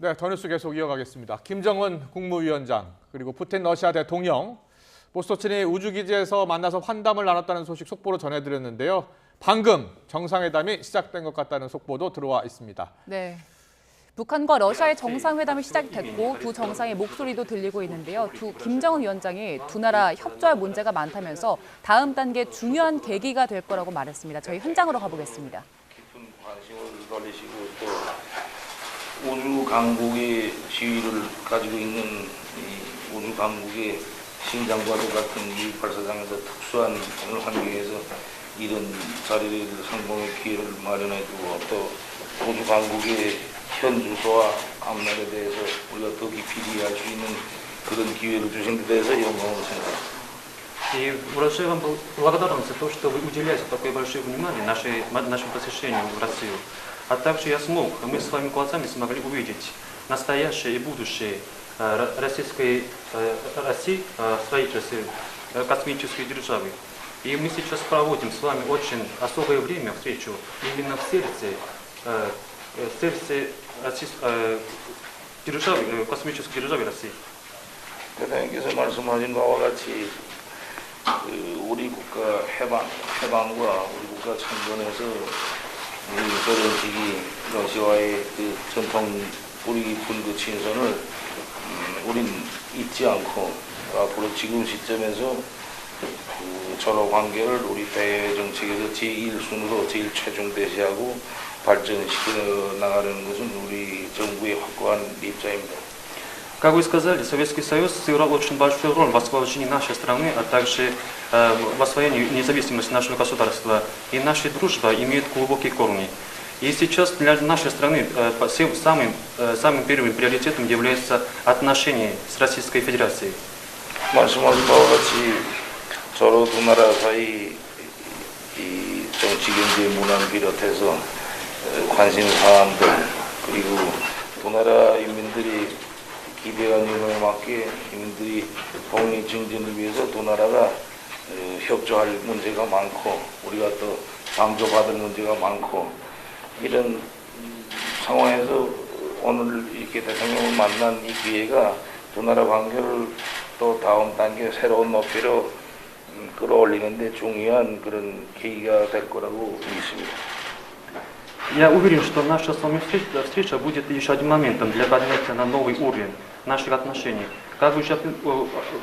네, 더 뉴스 계속 이어가겠습니다. 김정은 국무위원장 그리고 푸틴 러시아 대통령 보스토친이 우주기지에서 만나서 환담을 나눴다는 소식 속보로 전해드렸는데요. 방금 정상회담이 시작된 것 같다는 속보도 들어와 있습니다. 네. 북한과 러시아의 정상회담이 시작됐고 두 정상의 목소리도 들리고 있는데요. 김정은 위원장이 두 나라 협조할 문제가 많다면서 다음 단계 중요한 계기가 될 거라고 말했습니다. 저희 현장으로 가보겠습니다. 깊은 관심을 가지시고 또 우주 강국의 지위를 가지고 있는 이 우주 강국의 심장과도 같은 이 발사장에서 특수한 오늘 환경에서 이런 자리를 상봉의 기회를 마련해주고 또 우주 강국의 현 주소와 앞날에 대해서 우리가 더 깊이 이해할 수 있는 그런 기회를 주신 데 대해서 영광을 생각합니다. И выражаю вам благодарность за то, что вы уделяете такое большое внимание нашему посещению в Россию. А также мы своими глазами смогли увидеть настоящее и будущее российской России, строительстве космической державы. И мы сейчас проводим с вами очень особое время, встречу, именно в сердце державы, космической державы России. 대통령께서 말씀하신 바와 같이 우리 국가 해방과 우리 국가 창건에서 우리 소련식이 러시아와의 그 전통 뿌리 깊은 그 친선을 우린 잊지 않고 앞으로 지금 시점에서 그 서로 관계를 우리 대외 정책에서 제1순으로 제일 최종대시하고 발전시켜 나가는 것은 우리 정부의 확고한 입장입니다. Как вы сказали, Советский Союз сыграл очень большую роль в освобождении нашей страны, а также в освоении независимости нашего государства. И наша дружба имеет глубокие корни. И сейчас для нашей страны самым первым приоритетом является отношения с Российской Федерацией. 말씀하신 바와 같이 서로 두 나라 사이 이 정치, 경제, 문화를 비롯해서 관심 사안들 그리고 두 나라 인민들이 기대한 일에 맞게 인민들이 독립 증진을 위해서 두 나라가 협조할 문제가 많고 우리가 또 방조받을 문제가 많고 이런 상황에서 오늘 이렇게 대통령을 만난 이 기회가 두 나라 관계를 또 다음 단계 새로운 높이로 끌어올리는 데 중요한 그런 계기가 될 거라고 믿습니다. Я уверен, что наша с вами встреча будет еще одним моментом для поднятия на новый уровень наших отношений. Как вы уже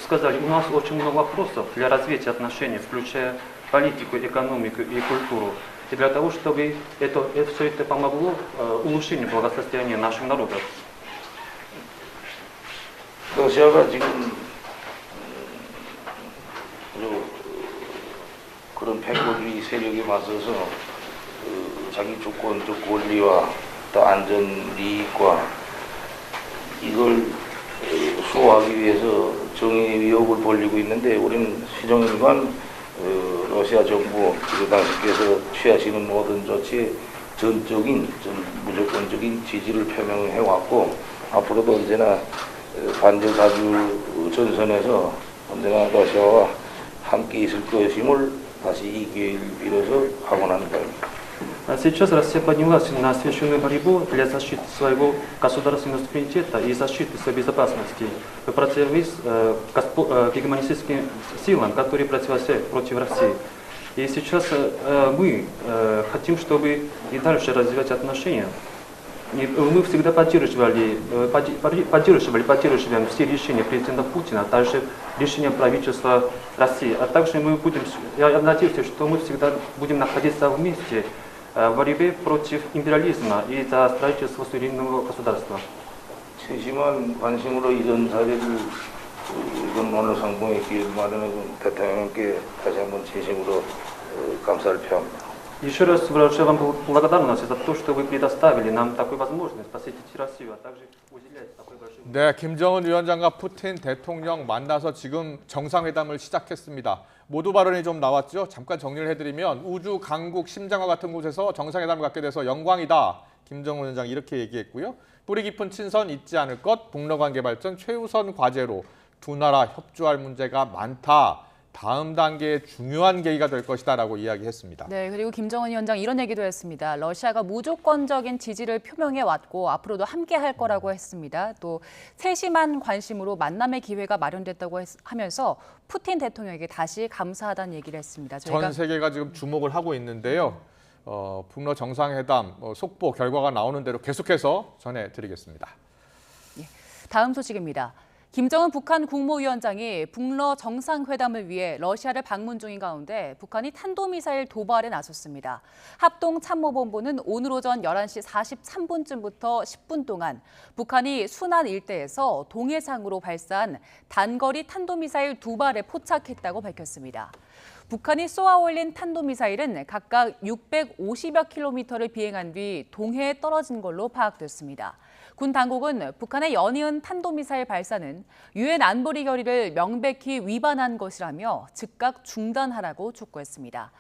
сказали, у нас очень много вопросов для развития отношений, включая политику, экономику и культуру. И для того, чтобы все это помогло улучшению благосостояния наших народов. 러시아가 지금 그런 패권주의 세력에 맞서서 자기 주권적 권리와 또 안전 이익과 이걸 수호하기 위해서 정의 위협을 벌이고 있는데 우리는 시정일관 러시아 정부 그리고 당신께서 취하시는 모든 조치에 무조건적인 지지를 표명해 왔고 앞으로도 언제나 반대사주 전선에서 언제나 러시아와 함께 있을 것임을 다시 이 기회를 빌어서 확언하는 바입니다. Сейчас Россия поднялась на священную борьбу для защиты своего государственного суверенитета и защиты своей безопасности противовес гегемонистическим силам, которые противостоят против России. И сейчас мы хотим, чтобы и дальше развивать отношения. И мы всегда поддерживаем все решения президента Путина, а также решения правительства России. А также я надеюсь, что мы всегда будем находиться вместе в борьбе против империализма и за строительство суверенного государства. 세심한 관심으로 이런 자리를 이번 오늘 상봉의 기회를 마련해준 대통령께 다시 한번 진심으로 감사를 표합니다. Еще раз выражаю вам благодарность за то, что вы предоставили нам такую возможность посетить Россию, а также уделять такой большой... 네, 김정은 위원장과 푸틴 대통령 만나서 지금 정상회담을 시작했습니다. 모두 발언이 좀 나왔죠. 잠깐 정리를 해드리면 우주 강국 심장과 같은 곳에서 정상회담을 갖게 돼서 영광이다. 김정은 위원장이 이렇게 얘기했고요. 뿌리 깊은 친선 잊지 않을 것, 북러 관계 발전 최우선 과제로 두 나라 협조할 문제가 많다. 다음 단계의 중요한 계기가 될 것이다라고 이야기했습니다. 네, 그리고 김정은 위원장 이런 얘기도 했습니다. 러시아가 무조건적인 지지를 표명해 왔고 앞으로도 함께 할 거라고 했습니다. 또 세심한 관심으로 만남의 기회가 마련됐다고 하면서 푸틴 대통령에게 다시 감사하다는 얘기를 했습니다. 전 세계가 지금 주목을 하고 있는데요. 북러 정상회담 속보 결과가 나오는 대로 계속해서 전해드리겠습니다. 다음 소식입니다. 김정은 북한 국무위원장이 북러 정상회담을 위해 러시아를 방문 중인 가운데 북한이 탄도미사일 도발에 나섰습니다. 합동참모본부는 오늘 오전 11시 43분쯤부터 10분 동안 북한이 순안 일대에서 동해상으로 발사한 단거리 탄도미사일 2발에 포착했다고 밝혔습니다. 북한이 쏘아 올린 탄도미사일은 각각 650여 킬로미터를 비행한 뒤 동해에 떨어진 걸로 파악됐습니다. 군 당국은 북한의 연이은 탄도미사일 발사는 유엔 안보리 결의를 명백히 위반한 것이라며 즉각 중단하라고 촉구했습니다.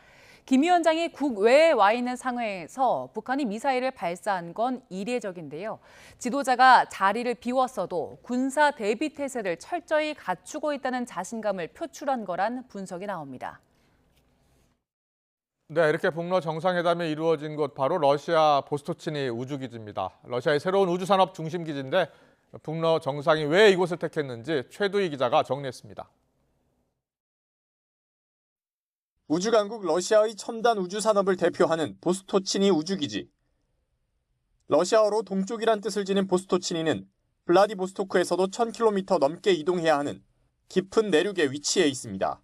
김 위원장이 국외에 와 있는 상황에서 북한이 미사일을 발사한 건 이례적인데요. 지도자가 자리를 비웠어도 군사 대비 태세를 철저히 갖추고 있다는 자신감을 표출한 거란 분석이 나옵니다. 네, 이렇게 북러 정상회담이 이루어진 곳 바로 러시아 보스토치니 우주기지입니다. 러시아의 새로운 우주산업 중심기지인데 북러 정상이 왜 이곳을 택했는지 최두희 기자가 정리했습니다. 우주강국 러시아의 첨단 우주산업을 대표하는 보스토치니 우주기지. 러시아어로 동쪽이란 뜻을 지닌 보스토치니는 블라디보스토크에서도 1000km 넘게 이동해야 하는 깊은 내륙에 위치해 있습니다.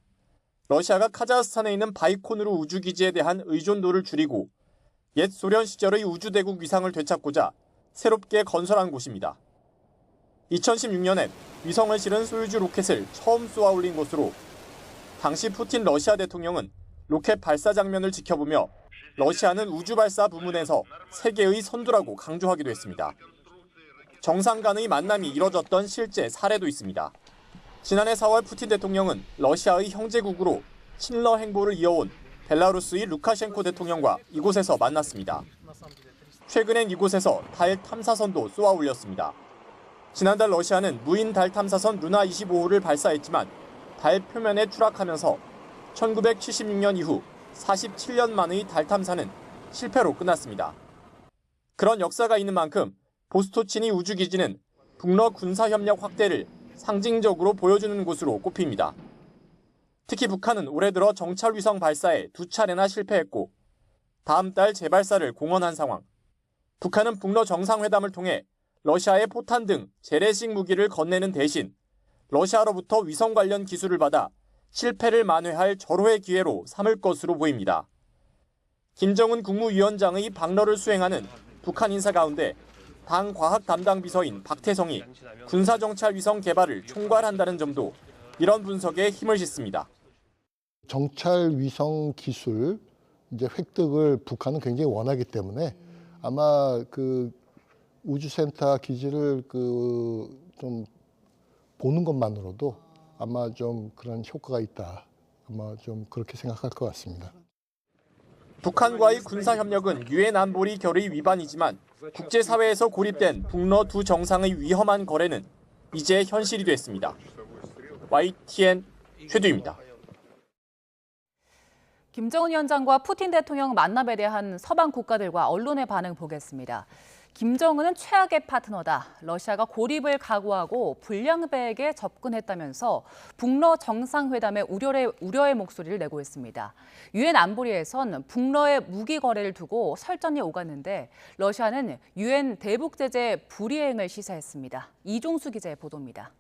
러시아가 카자흐스탄에 있는 바이코누르 우주기지에 대한 의존도를 줄이고 옛 소련 시절의 우주대국 위상을 되찾고자 새롭게 건설한 곳입니다. 2016년엔 위성을 실은 소유주 로켓을 처음 쏘아 올린 곳으로 당시 푸틴 러시아 대통령은 로켓 발사 장면을 지켜보며 러시아는 우주 발사 부문에서 세계의 선두라고 강조하기도 했습니다. 정상 간의 만남이 이뤄졌던 실제 사례도 있습니다. 지난해 4월 푸틴 대통령은 러시아의 형제국으로 친러 행보를 이어온 벨라루스의 루카셴코 대통령과 이곳에서 만났습니다. 최근엔 이곳에서 달 탐사선도 쏘아 올렸습니다. 지난달 러시아는 무인 달 탐사선 루나 25호를 발사했지만 달 표면에 추락하면서 1976년 이후 47년 만의 달 탐사는 실패로 끝났습니다. 그런 역사가 있는 만큼 보스토치니 우주기지는 북러 군사협력 확대를 상징적으로 보여주는 곳으로 꼽힙니다. 특히 북한은 올해 들어 정찰 위성 발사에 2차례나 실패했고 다음 달 재발사를 공언한 상황. 북한은 북러 정상회담을 통해 러시아의 포탄 등 재래식 무기를 건네는 대신 러시아로부터 위성 관련 기술을 받아 실패를 만회할 절호의 기회로 삼을 것으로 보입니다. 김정은 국무위원장의 방러를 수행하는 북한 인사 가운데 당 과학 담당 비서인 박태성이 군사정찰 위성 개발을 총괄한다는 점도 이런 분석에 힘을 싣습니다. 정찰 위성 기술 이제 획득을 북한은 굉장히 원하기 때문에 아마 그 우주센터 기지를 좀 보는 것만으로도 아마 좀 그런 효과가 있다. 아마 좀 그렇게 생각할 것 같습니다. 북한과의 군사협력은 유엔 안보리 결의 위반이지만 국제사회에서 고립된 북러 두 정상의 위험한 거래는 이제 현실이 됐습니다. YTN 최두입니다. 김정은 위원장과 푸틴 대통령 만남에 대한 서방 국가들과 언론의 반응 보겠습니다. 김정은은 최악의 파트너다. 러시아가 고립을 각오하고 불량배에게 접근했다면서 북러 정상회담에 우려의 목소리를 내고 있습니다. 유엔 안보리에선 북러의 무기 거래를 두고 설전이 오갔는데 러시아는 유엔 대북 제재 불이행을 시사했습니다. 이종수 기자의 보도입니다.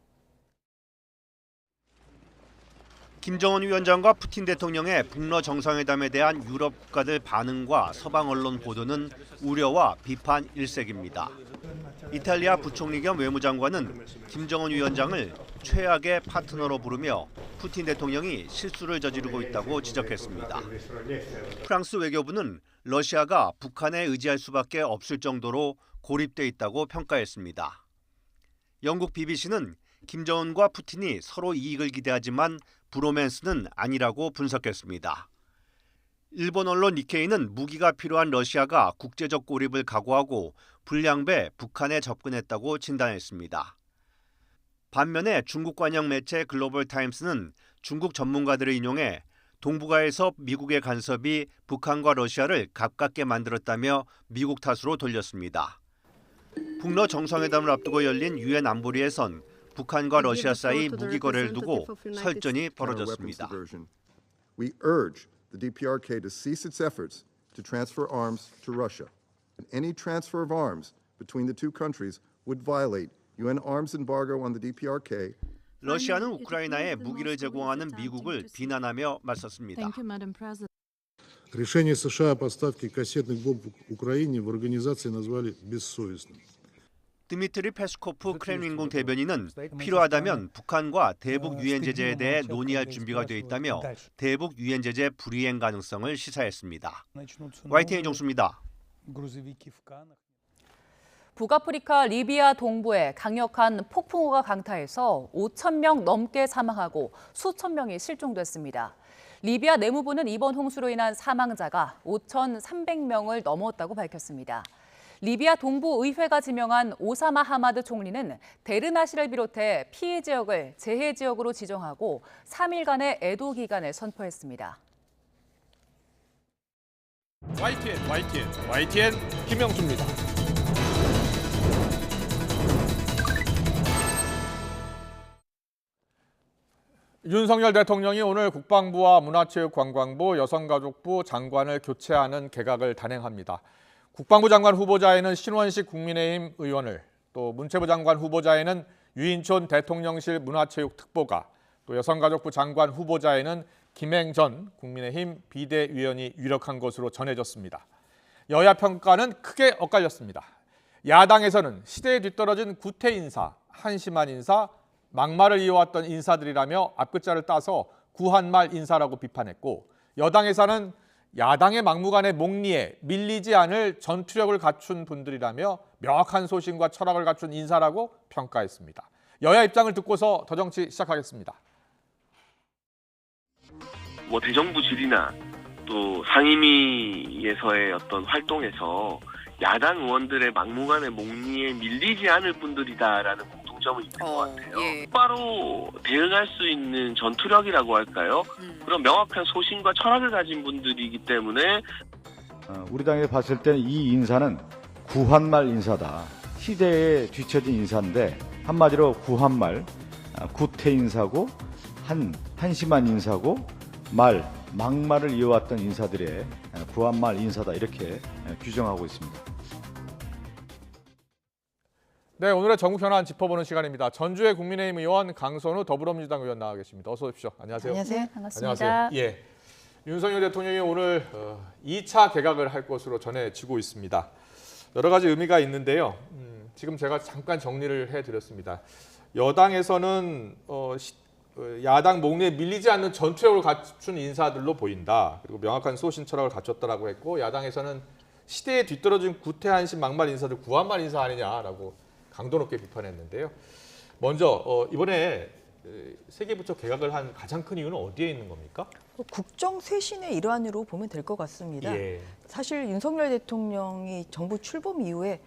김정은 위원장과 푸틴 대통령의 북러 정상회담에 대한 유럽 국가들 반응과 서방 언론 보도는 우려와 비판 일색입니다. 이탈리아 부총리 겸 외무장관은 김정은 위원장을 최악의 파트너로 부르며 푸틴 대통령이 실수를 저지르고 있다고 지적했습니다. 프랑스 외교부는 러시아가 북한에 의지할 수밖에 없을 정도로 고립돼 있다고 평가했습니다. 영국 BBC는 김정은과 푸틴이 서로 이익을 기대하지만 브로맨스는 아니라고 분석했습니다. 일본 언론 니케이는 무기가 필요한 러시아가 국제적 고립을 각오하고 불량배 북한에 접근했다고 진단했습니다. 반면에 중국 관영 매체 글로벌 타임스는 중국 전문가들을 인용해 동북아에서 미국의 간섭이 북한과 러시아를 가깝게 만들었다며 미국 탓으로 돌렸습니다. 북러 정상회담을 앞두고 열린 유엔 안보리에선 북한과 러시아 사이 무기 거래를 두고 설전이 벌어졌습니다. We urge the DPRK to cease its efforts to transfer arms to Russia. Any transfer of arms between the two countries would violate UN arms embargo on the DPRK. 러시아는 우크라이나에 무기를 제공하는 미국을 비난하며 맞섰습니다. Решение США о поставке кассетных бомб Украине в организации назвали бессовестным. 드미트리 페스코프 크렘린궁 대변인은 필요하다면 북한과 대북 유엔 제재에 대해 논의할 준비가 돼 있다며 대북 유엔 제재 불이행 가능성을 시사했습니다. YTN 정수입니다. 북아프리카 리비아 동부에 강력한 폭풍우가 강타해서 5천 명 넘게 사망하고 수천 명이 실종됐습니다. 리비아 내무부는 이번 홍수로 인한 사망자가 5,300명을 넘었다고 밝혔습니다. 리비아 동부 의회가 지명한 오사마 하마드 총리는 데르나시를 비롯해 피해 지역을 재해 지역으로 지정하고 3일간의 애도 기간을 선포했습니다. YTN 김영수입니다. 윤석열 대통령이 오늘 국방부와 문화체육관광부, 여성가족부 장관을 교체하는 개각을 단행합니다. 국방부 장관 후보자에는 신원식 국민의힘 의원을, 또 문체부 장관 후보자에는 유인촌 대통령실 문화체육특보가, 또 여성가족부 장관 후보자에는 김행전 국민의힘 비대위원이 유력한 것으로 전해졌습니다. 여야 평가는 크게 엇갈렸습니다. 야당에서는 시대에 뒤떨어진 구태 인사, 한심한 인사, 막말을 이어왔던 인사들이라며 앞글자를 따서 구한말 인사라고 비판했고, 여당에서는 야당의 막무가내 목리에 밀리지 않을 전투력을 갖춘 분들이라며 명확한 소신과 철학을 갖춘 인사라고 평가했습니다. 여야 입장을 듣고서 더 정치 시작하겠습니다. 대정부 질이나 또 상임위에서의 어떤 활동에서 야당 의원들의 막무가내 목리에 밀리지 않을 분들이다라는 공통점은 있는 것 같아요. 바로 대응할 수 있는 전투력이라고 할까요? 그런 명확한 소신과 철학을 가진 분들이기 때문에 우리 당에 봤을 때는 이 인사는 구한말 인사다. 시대에 뒤처진 인사인데 한마디로 구한말, 구태 인사고 한심한 인사고 막말을 이어왔던 인사들의 구한말 인사다, 이렇게 규정하고 있습니다. 네, 오늘의 전국 현안 짚어보는 시간입니다. 전주의 국민의힘 의원, 강선우 더불어민주당 의원 나와 계십니다. 어서 오십시오. 안녕하세요. 안녕하세요. 반갑습니다. 안녕하세요. 예, 윤석열 대통령이 오늘 2차 개각을 할 것으로 전해지고 있습니다. 여러 가지 의미가 있는데요. 지금 제가 잠깐 정리를 해드렸습니다. 여당에서는 야당 목리에 밀리지 않는 전투력을 갖춘 인사들로 보인다. 그리고 명확한 소신 철학을 갖췄다라고 했고, 야당에서는 시대에 뒤떨어진 구태한신 막말 인사들 구한말 인사 아니냐라고 강도 높게 비판했는데요. 먼저 이번에 세계부처 개각을 한 가장 큰 이유는 어디에 있는 겁니까? 국정 쇄신의 일환으로 보면 될 것 같습니다. 예. 사실 윤석열 대통령이 정부 출범 이후에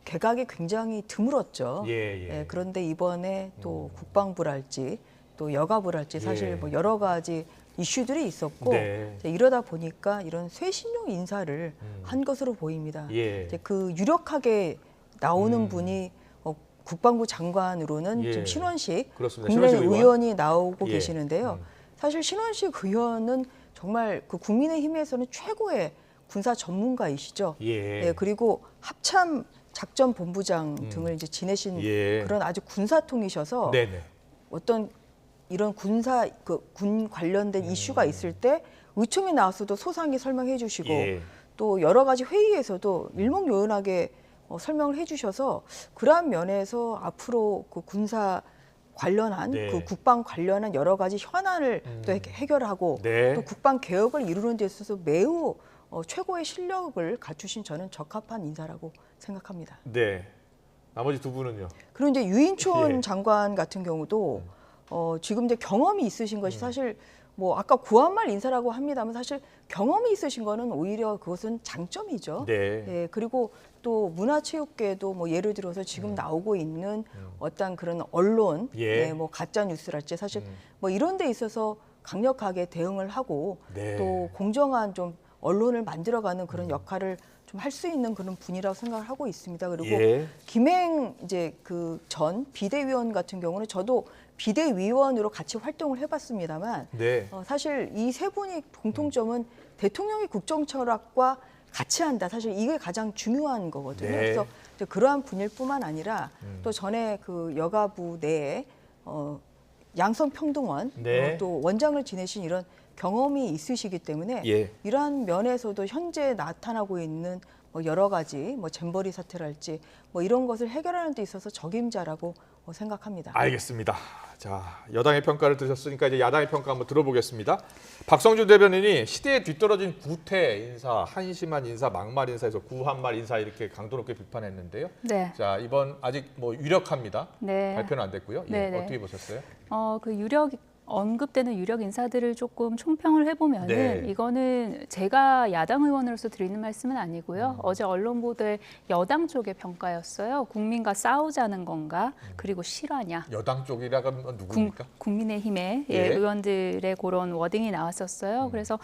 개각이 굉장히 드물었죠. 예. 그런데 이번에 또 국방부랄지 또 여가부랄지 사실 뭐 여러 가지 이슈들이 있었고, 네. 이러다 보니까 이런 쇄신용 인사를 한 것으로 보입니다. 이제 그 유력하게 나오는 분이 국방부 장관으로는 지금 신원식 국민의힘 의원이 나오고 계시는데요. 사실 신원식 의원은 정말 그 국민의힘에서는 최고의 군사 전문가이시죠. 그리고 합참 작전본부장 등을 이제 지내신 그런 아주 군사통이셔서 어떤 이런 군 관련된 이슈가 있을 때 의총에 나와서도 소상히 설명해 주시고 또 여러 가지 회의에서도 일목요연하게 설명을 해주셔서 그러한 면에서 앞으로 그 군사 관련한 그 국방 관련한 여러 가지 현안을 또 해결하고 또 국방 개혁을 이루는 데 있어서 매우 최고의 실력을 갖추신 저는 적합한 인사라고 생각합니다. 네. 나머지 두 분은요? 그리고 이제 유인촌 장관 같은 경우도 지금 이제 경험이 있으신 것이 사실 뭐 아까 구한말 인사라고 합니다만 사실 경험이 있으신 거는 오히려 그것은 장점이죠. 네. 예, 그리고 또 문화체육계도 뭐 예를 들어서 지금 나오고 있는 어떤 그런 언론, 예. 네, 뭐 가짜 뉴스랄지 사실 뭐 이런 데 있어서 강력하게 대응을 하고 네. 또 공정한 좀 언론을 만들어가는 그런 역할을 좀 할 수 있는 그런 분이라고 생각을 하고 있습니다. 그리고 예. 김행 이제 그 전 비대위원 같은 경우는 저도 비대위원으로 같이 활동을 해봤습니다만 네. 사실 이 세 분이 공통점은 대통령이 국정 철학과 같이 한다. 사실 이게 가장 중요한 거거든요. 네. 그래서 이제 그러한 분일 뿐만 아니라 또 전에 그 여가부 내에 양성평등원 네. 또 원장을 지내신 이런 경험이 있으시기 때문에 예. 이러한 면에서도 현재 나타나고 있는 뭐 여러 가지 뭐 잼버리 사태랄지 뭐 이런 것을 해결하는 데 있어서 적임자라고 생각합니다. 알겠습니다. 자, 여당의 평가를 들으셨으니까 이제 야당의 평가 한번 들어보겠습니다. 박성준 대변인이 시대에 뒤떨어진 구태 인사, 한심한 인사, 막말 인사에서 구한말 인사 이렇게 강도 높게 비판했는데요. 네. 자, 이번 아직 뭐 유력합니다. 네. 발표는 안 됐고요. 예, 네, 네. 어떻게 보셨어요? 그 언급되는 유력 인사들을 조금 총평을 해보면은 네. 이거는 제가 야당 의원으로서 드리는 말씀은 아니고요. 어제 언론 보도에 여당 쪽의 평가였어요. 국민과 싸우자는 건가? 그리고 실화냐? 여당 쪽이라고 하면 누구입니까? 국민의힘의 예. 의원들의 그런 워딩이 나왔었어요. 그래서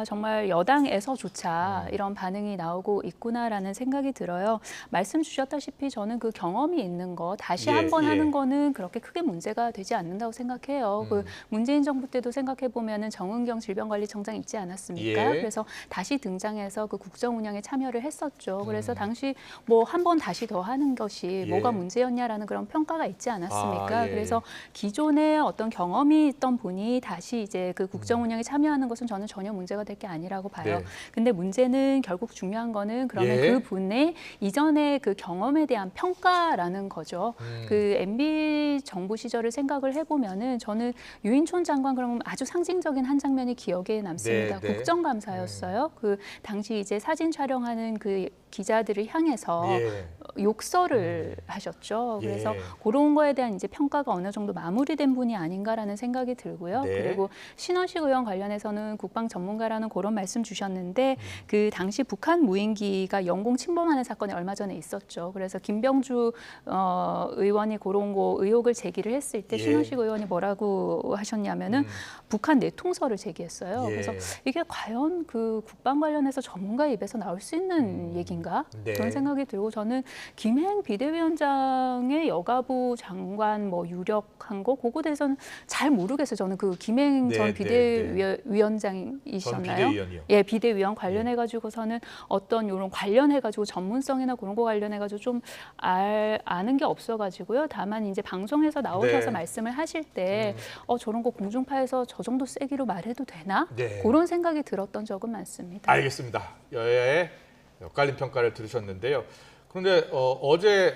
정말 여당에서조차 이런 반응이 나오고 있구나라는 생각이 들어요. 말씀 주셨다시피 저는 그 경험이 있는 거 다시 예, 한번 예. 하는 거는 그렇게 크게 문제가 되지 않는다고 생각해요. 그 문재인 정부 때도 생각해 보면은 정은경 질병관리청장 있지 않았습니까? 예. 그래서 다시 등장해서 그 국정 운영에 참여를 했었죠. 그래서 당시 뭐 한 번 다시 더 하는 것이 예. 뭐가 문제였냐라는 그런 평가가 있지 않았습니까? 아, 예. 그래서 기존에 어떤 경험이 있던 분이 다시 이제 그 국정 운영에 참여하는 것은 저는 전혀 문제가 될 게 아니라고 봐요. 네. 근데 문제는 결국 중요한 거는 그러면 예. 그 분의 이전의 그 경험에 대한 평가라는 거죠. 그 MB 정부 시절을 생각을 해보면은 저는 유인촌 장관 그러면 아주 상징적인 한 장면이 기억에 남습니다. 네, 네. 국정감사였어요. 그 당시 이제 사진 촬영하는 그 기자들을 향해서 예. 욕설을 하셨죠. 그래서 예. 그런 거에 대한 이제 평가가 어느 정도 마무리된 분이 아닌가라는 생각이 들고요. 네. 그리고 신원식 의원 관련해서는 국방 전문가라는 그런 말씀 주셨는데 그 당시 북한 무인기가 영공 침범하는 사건이 얼마 전에 있었죠. 그래서 김병주 의원이 그런 거 의혹을 제기를 했을 때 예. 신원식 의원이 뭐라고 하셨냐면은 북한 내통설을 제기했어요. 예. 그래서 이게 과연 그 국방 관련해서 전문가 입에서 나올 수 있는 얘기인가? 네. 그런 생각이 들고 저는 김행 비대위원장의 여가부 장관 뭐 유력한 거 그거에 대해서는 잘 모르겠어요. 저는 그 김행 네, 전 네, 비대위원장이셨나요? 전 비대위원이요. 예, 비대위원 관련해 가지고서는 어떤 이런 관련해 가지고 전문성이나 그런 거 관련해 가지고 좀 아는 게 없어 가지고요. 다만 이제 방송에서 나오셔서 네. 말씀을 하실 때 저런 거 공중파에서 저 정도 세기로 말해도 되나? 네. 그런 생각이 들었던 적은 많습니다. 알겠습니다. 여야의 엇갈린 평가를 들으셨는데요. 그런데 어제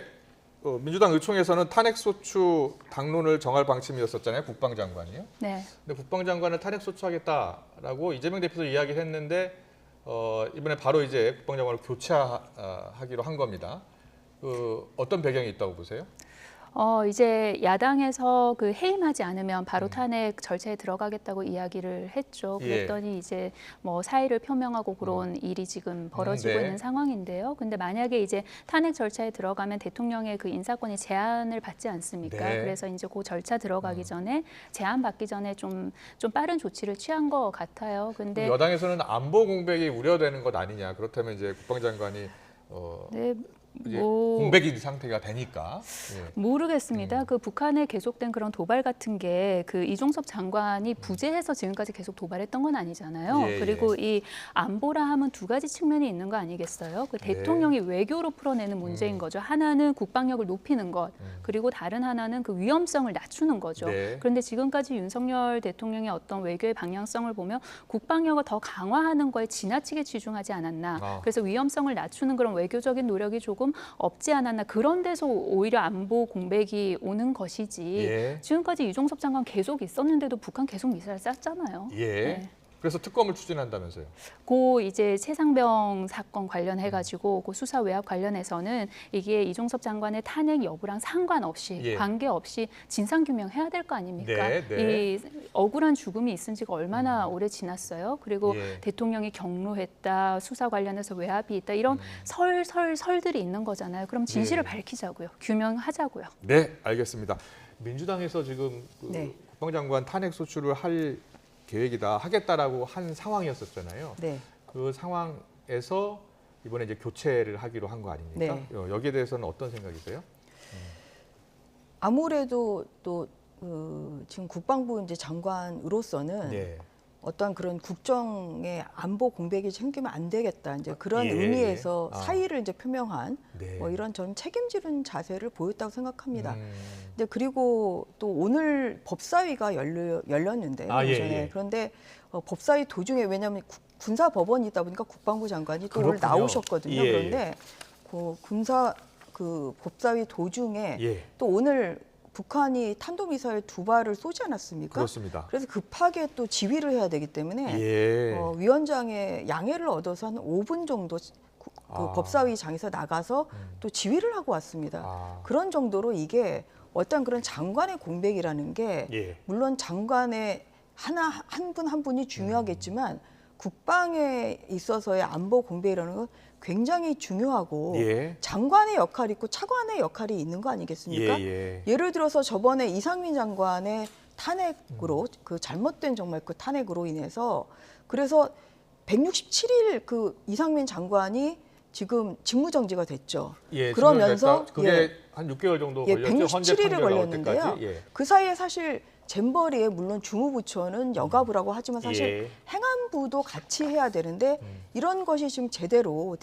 민주당 의총에서는 탄핵소추 당론을 정할 방침이었었잖아요. 국방장관이요. 네. 근데 국방장관을 탄핵소추하겠다라고 이재명 대표도 이야기를 했는데 이번에 바로 이제 국방장관을 교체하기로 한 겁니다. 어떤 배경이 있다고 보세요? 이제 야당에서 그 해임하지 않으면 바로 탄핵 절차에 들어가겠다고 이야기를 했죠. 그랬더니 이제 뭐 사의를 표명하고 그런 일이 지금 벌어지고 네. 있는 상황인데요. 근데 만약에 이제 탄핵 절차에 들어가면 대통령의 그 인사권이 제한을 받지 않습니까? 네. 그래서 이제 그 절차 들어가기 전에 제한 받기 전에 좀 빠른 조치를 취한 것 같아요. 근데 여당에서는 안보 공백이 우려되는 것 아니냐. 그렇다면 이제 국방장관이 네. 이제 공백인 상태가 되니까 모르겠습니다. 그 북한에 계속된 그런 도발 같은 게 그 이종섭 장관이 부재해서 지금까지 계속 도발했던 건 아니잖아요. 예, 그리고 이 안보라 하면 두 가지 측면이 있는 거 아니겠어요? 그 대통령이 외교로 풀어내는 문제인 거죠. 하나는 국방력을 높이는 것, 그리고 다른 하나는 그 위험성을 낮추는 거죠. 네. 그런데 지금까지 윤석열 대통령의 어떤 외교의 방향성을 보면 국방력을 더 강화하는 거에 지나치게 치중하지 않았나. 그래서 위험성을 낮추는 그런 외교적인 노력이 조금 없지 않았나. 그런 데서 오히려 안보 공백이 오는 것이지. 예. 지금까지 이종섭 장관 계속 있었는데도 북한 계속 미사일 쐈잖아요. 예. 네. 그래서 특검을 추진한다면서요? 고 이제 최상병 사건 관련해가지고 그 수사 외압 관련해서는 이게 이종섭 장관의 탄핵 여부랑 상관없이 예. 관계없이 진상 규명해야 될 거 아닙니까? 네, 네. 이 억울한 죽음이 있은 지가 얼마나 오래 지났어요. 그리고 예. 대통령이 경로했다, 수사 관련해서 외압이 있다 이런 설들이 있는 거잖아요. 그럼 진실을 예. 밝히자고요, 규명하자고요. 네, 알겠습니다. 민주당에서 지금 그 네. 국방장관 탄핵 소추를 할 계획이다 하겠다라고 한 상황이었었잖아요. 네. 그 상황에서 이번에 이제 교체를 하기로 한 거 아닙니까? 네. 여기에 대해서는 어떤 생각이세요? 아무래도 또 지금 국방부 이제 장관으로서는 네. 어떤 그런 국정의 안보 공백이 생기면 안 되겠다. 이제 그런 예, 의미에서 예. 아. 사의를 이제 표명한 네. 뭐 이런 전 책임지는 자세를 보였다고 생각합니다. 근데 그리고 또 오늘 법사위가 열렸는데요. 아, 예, 오전에. 예. 그런데 법사위 도중에 왜냐하면 군사법원이다 보니까 국방부 장관이 또 오늘 그렇군요. 나오셨거든요. 예, 그런데 그 법사위 도중에 예. 또 오늘 북한이 탄도미사일 2발을 쏘지 않았습니까? 그렇습니다. 그래서 급하게 또 지휘를 해야 되기 때문에 예. 위원장의 양해를 얻어서 한 5분 정도 법사위장에서 나가서 또 지휘를 하고 왔습니다. 아. 그런 정도로 이게 어떤 그런 장관의 공백이라는 게 예. 물론 장관의 한 분 한 분이 중요하겠지만 국방에 있어서의 안보 공백이라는 건 굉장히 중요하고 예. 장관의 역할이 있고 차관의 역할이 있는 거 아니겠습니까? 예를 들어서 저번에 이상민 장관의 탄핵으로 그 잘못된 정말 그 탄핵으로 인해서 그래서 167일 그 이상민 장관이 지금 직무정지가 됐죠. 예, 그러면서 그게 한 6개월 정도 예, 걸렸죠. 헌재 167일에 판결 나올 걸렸는데요. 때까지. 예. 그 사이에 사실 잼버리에 물론 주무부처는 여가부라고 하지만 사실 예. 행안부도 같이 해야 되는데 이런 것이 지금 제대로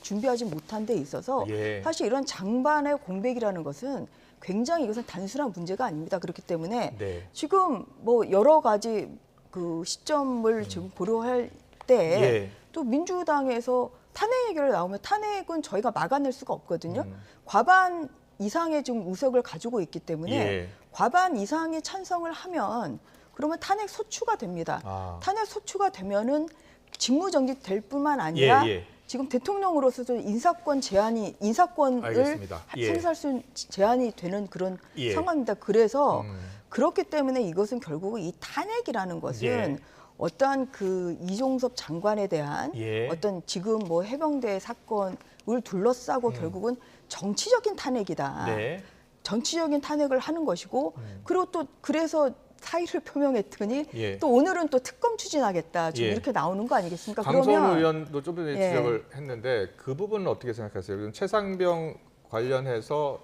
준비하지 못한 데 있어서 예. 사실 이런 장관의 공백이라는 것은 굉장히 이것은 단순한 문제가 아닙니다. 그렇기 때문에 네. 지금 뭐 여러 가지 그 시점을 지금 고려할 때 또 민주당에서 탄핵 얘기를 나오면 탄핵은 저희가 막아낼 수가 없거든요. 과반 이상의 지금 의석을 가지고 있기 때문에 예. 과반 이상의 찬성을 하면 그러면 탄핵 소추가 됩니다. 아. 탄핵 소추가 되면은 직무정지 될 뿐만 아니라 예, 예. 지금 대통령으로서도 인사권을 알겠습니다. 예. 행사할 수 제한이 되는 그런 예. 상황입니다. 그래서 그렇기 때문에 이것은 결국 이 탄핵이라는 것은 예. 어떠한 그 이종섭 장관에 대한 예. 어떤 지금 뭐 해병대 사건을 둘러싸고 결국은 정치적인 탄핵이다. 네. 정치적인 탄핵을 하는 것이고 그리고 또 그래서 사의를 표명했더니 예. 또 오늘은 또 특검 추진하겠다. 지금 예. 이렇게 나오는 거 아니겠습니까? 강선우 의원도 좀 전에 예. 지적을 했는데 그 부분은 어떻게 생각하세요? 최상병 관련해서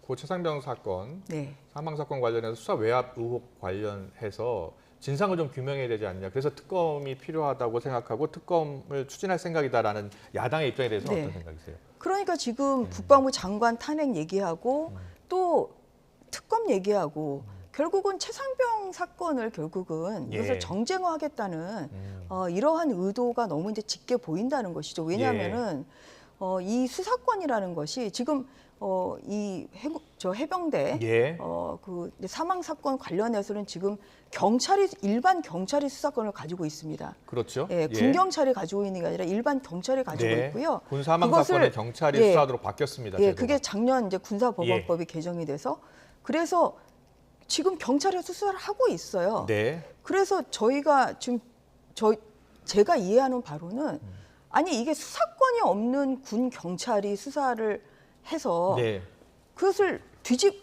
고 최상병 사건, 네. 사망 사건 관련해서 수사 외압 의혹 관련해서 진상을 좀 규명해야 되지 않냐. 그래서 특검이 필요하다고 생각하고 특검을 추진할 생각이다라는 야당의 입장에 대해서 네. 어떤 생각이세요? 그러니까 지금 국방부 장관 탄핵 얘기하고 또 특검 얘기하고 결국은 최상병 사건을 결국은 예. 이것을 정쟁화하겠다는 이러한 의도가 너무 이제 짙게 보인다는 것이죠. 왜냐하면은 이 수사권이라는 것이 지금 이 해병대 예. 그 사망 사건 관련해서는 지금 일반 경찰이 수사권을 가지고 있습니다. 그렇죠. 예, 군 경찰이 가지고 있는 게 아니라 일반 경찰이 가지고 네. 있고요. 군 사망 사건은 경찰이 수사하도록 바뀌었습니다. 예, 제도가. 그게 작년 이제 군사법원법이 개정이 돼서 그래서 지금 경찰이 수사를 하고 있어요. 네. 그래서 저희가 지금 제가 이해하는 바로는 아니 이게 수사권이 없는 군 경찰이 수사를 해서 네. 그것을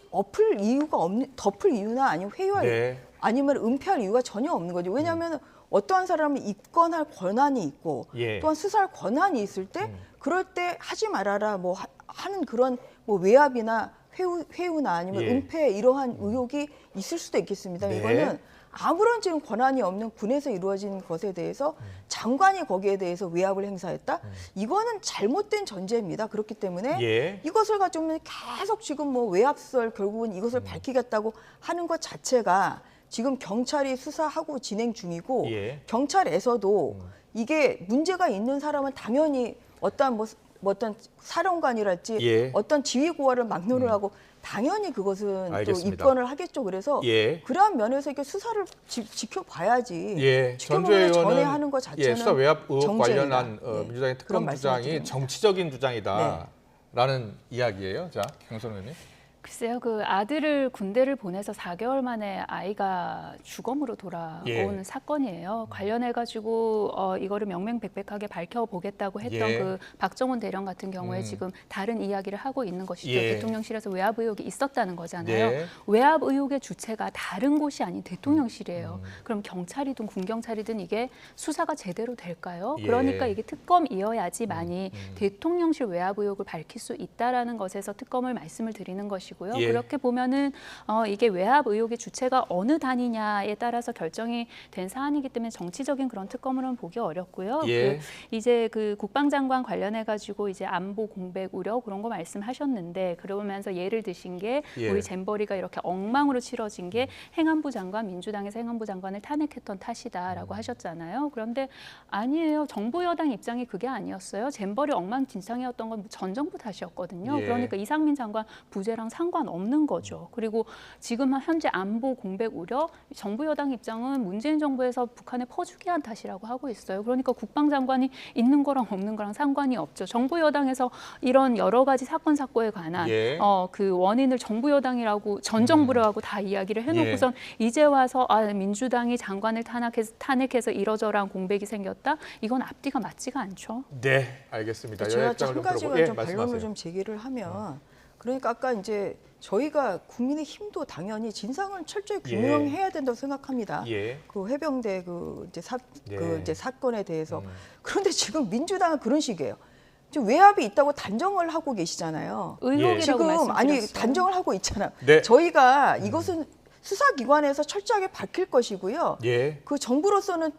엎을 이유나 아니면 회유할 아니면 은폐할 이유가 전혀 없는 거죠. 왜냐하면 어떠한 사람은 입건할 권한이 있고 또한 수사할 권한이 있을 때 그럴 때 하지 말아라 뭐 하는 그런 뭐 외압이나 회유나 아니면 은폐 이러한 의혹이 있을 수도 있겠습니다. 네. 이거는 아무런 지금 권한이 없는 군에서 이루어진 것에 대해서 장관이 거기에 대해서 외압을 행사했다? 이거는 잘못된 전제입니다. 그렇기 때문에 이것을 가지고 계속 지금 뭐 외압설 결국은 이것을 밝히겠다고 하는 것 자체가 지금 경찰이 수사하고 진행 중이고 경찰에서도 이게 문제가 있는 사람은 당연히 어떤 사령관이랄지 어떤 지휘 고하를 막론을 하고 당연히 그것은 알겠습니다. 또 입건을 하겠죠. 그래서 예. 그러한 면에서 이렇게 수사를 지켜봐야지. 예. 지켜보기 전에 의원은 하는 것 자체는 수사 외압 의혹 정쟁이다. 관련한 예. 민주당의 특검 그런 말씀을 주장이 드립니다. 정치적인 주장이다라는 이야기예요. 자, 경선 의원님. 글쎄요, 그 아들을 군대를 보내서 4개월 만에 아이가 주검으로 돌아온 예. 사건이에요. 관련해가지고 이거를 명명백백하게 밝혀보겠다고 했던 예. 그 박정훈 대령 같은 경우에 지금 다른 이야기를 하고 있는 것이죠. 예. 대통령실에서 외압 의혹이 있었다는 거잖아요. 네. 외압 의혹의 주체가 다른 곳이 아닌 대통령실이에요. 그럼 경찰이든 군경찰이든 이게 수사가 제대로 될까요? 예. 그러니까 이게 특검이어야지만이 대통령실 외압 의혹을 밝힐 수 있다라는 것에서 특검을 말씀을 드리는 것이고요. 예. 그렇게 보면은 이게 외압 의혹의 주체가 어느 단위냐에 따라서 결정이 된 사안이기 때문에 정치적인 그런 특검으로는 보기 어렵고요. 예. 이제 그 국방장관 관련해 가지고 이제 안보 공백 우려 그런 거 말씀하셨는데 그러면서 예를 드신 게 예. 우리 잼버리가 이렇게 엉망으로 치러진 게 행안부 장관 민주당에서 행안부 장관을 탄핵했던 탓이다라고 하셨잖아요. 그런데 아니에요. 정부 여당 입장이 그게 아니었어요. 잼버리 엉망진창이었던 건 전 정부 탓이었거든요. 예. 그러니까 이상민 장관 부재랑 상관없는 거죠. 그리고 지금 현재 안보 공백 우려 정부 여당 입장은 문재인 정부에서 북한에 퍼주기 한 탓이라고 하고 있어요. 그러니까 국방장관이 있는 거랑 없는 거랑 상관이 없죠. 정부 여당에서 이런 여러 가지 사건 사고에 관한 예. 그 원인을 정부 여당이라고 전 정부라고 다 이야기를 해놓고선 이제 와서 민주당이 장관을 탄핵해서 이러저러한 공백이 생겼다. 이건 앞뒤가 맞지가 않죠. 네, 알겠습니다. 제가 여야 한 가지만 좀 반론을 좀 제기를 하면 그러니까 아까 이제 저희가 국민의힘도 당연히 진상을 철저히 규명해야 된다고 생각합니다. 예. 그 해병대 네. 그 이제 사건에 대해서 그런데 지금 민주당은 그런 식이에요. 지금 외압이 있다고 단정을 하고 계시잖아요. 의혹이라고 지금 말씀드렸어요. 단정을 하고 있잖아요. 네. 저희가 이것은 수사기관에서 철저하게 밝힐 것이고요. 예. 그 정부로서는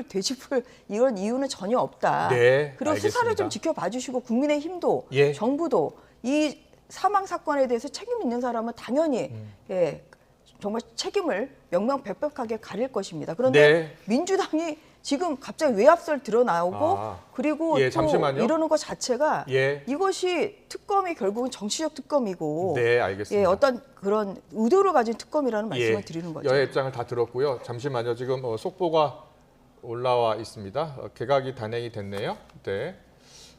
되짚을 이런 이유는 전혀 없다. 네, 그리고 알겠습니다. 수사를 좀 지켜봐 주시고 국민의힘도 예. 정부도 이 사망 사건에 대해서 책임 있는 사람은 당연히 정말 책임을 명명백백하게 가릴 것입니다. 그런데 네. 민주당이 지금 갑자기 외압설 드러나오고 그리고 예, 또 잠시만요. 이러는 것 자체가 예. 이것이 특검이 결국은 정치적 특검이고 네, 알겠습니다. 어떤 그런 의도를 가진 특검이라는 말씀을 예. 드리는 거죠. 여야 입장을 다 들었고요. 잠시만요. 지금 속보가 올라와 있습니다. 개각이 단행이 됐네요. 네.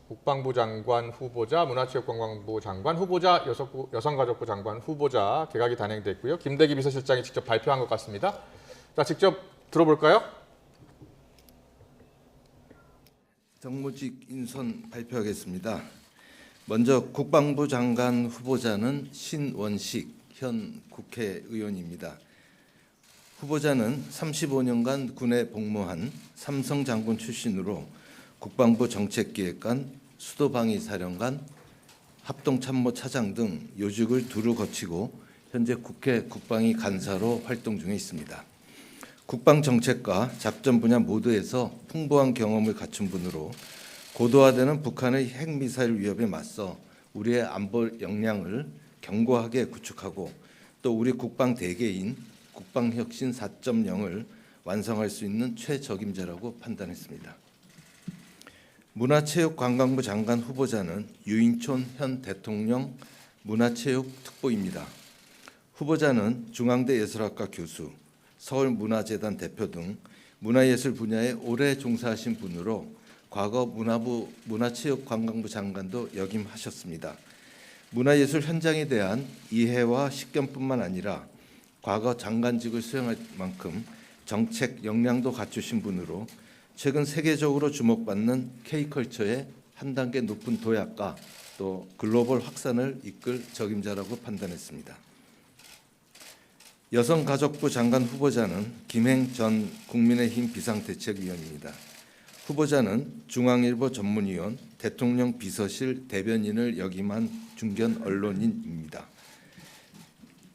국방부 장관 후보자, 문화체육관광부 장관 후보자, 여성가족부 장관 후보자 개각이 단행됐고요. 김대기 비서실장이 직접 발표한 것 같습니다. 자, 직접 들어볼까요? 정무직 인선 발표하겠습니다. 먼저 국방부 장관 후보자는 신원식 현 국회의원입니다. 후보자는 35년간 군에 복무한 삼성 장군 출신으로 국방부 정책기획관, 수도방위사령관, 합동참모차장 등 요직을 두루 거치고 현재 국회 국방위 간사로 활동 중에 있습니다. 국방정책과 작전 분야 모두에서 풍부한 경험을 갖춘 분으로 고도화되는 북한의 핵미사일 위협에 맞서 우리의 안보 역량을 견고하게 구축하고 또 우리 국방 대계인 국방혁신 4.0을 완성할 수 있는 최적임자라고 판단했습니다. 문화체육관광부 장관 후보자는 유인촌 현 대통령 문화체육특보입니다. 후보자는 중앙대 예술학과 교수, 서울문화재단 대표 등 문화예술 분야에 오래 종사하신 분으로 과거 문화부 문화체육관광부 장관도 역임하셨습니다. 문화예술 현장에 대한 이해와 식견뿐만 아니라 과거 장관직을 수행할 만큼 정책 역량도 갖추신 분으로 최근 세계적으로 주목받는 K컬처의 한 단계 높은 도약과 또 글로벌 확산을 이끌 적임자라고 판단했습니다. 여성가족부 장관 후보자는 김행 전 국민의힘 비상대책위원입니다. 후보자는 중앙일보 전문위원, 대통령 비서실 대변인을 역임한 중견 언론인입니다.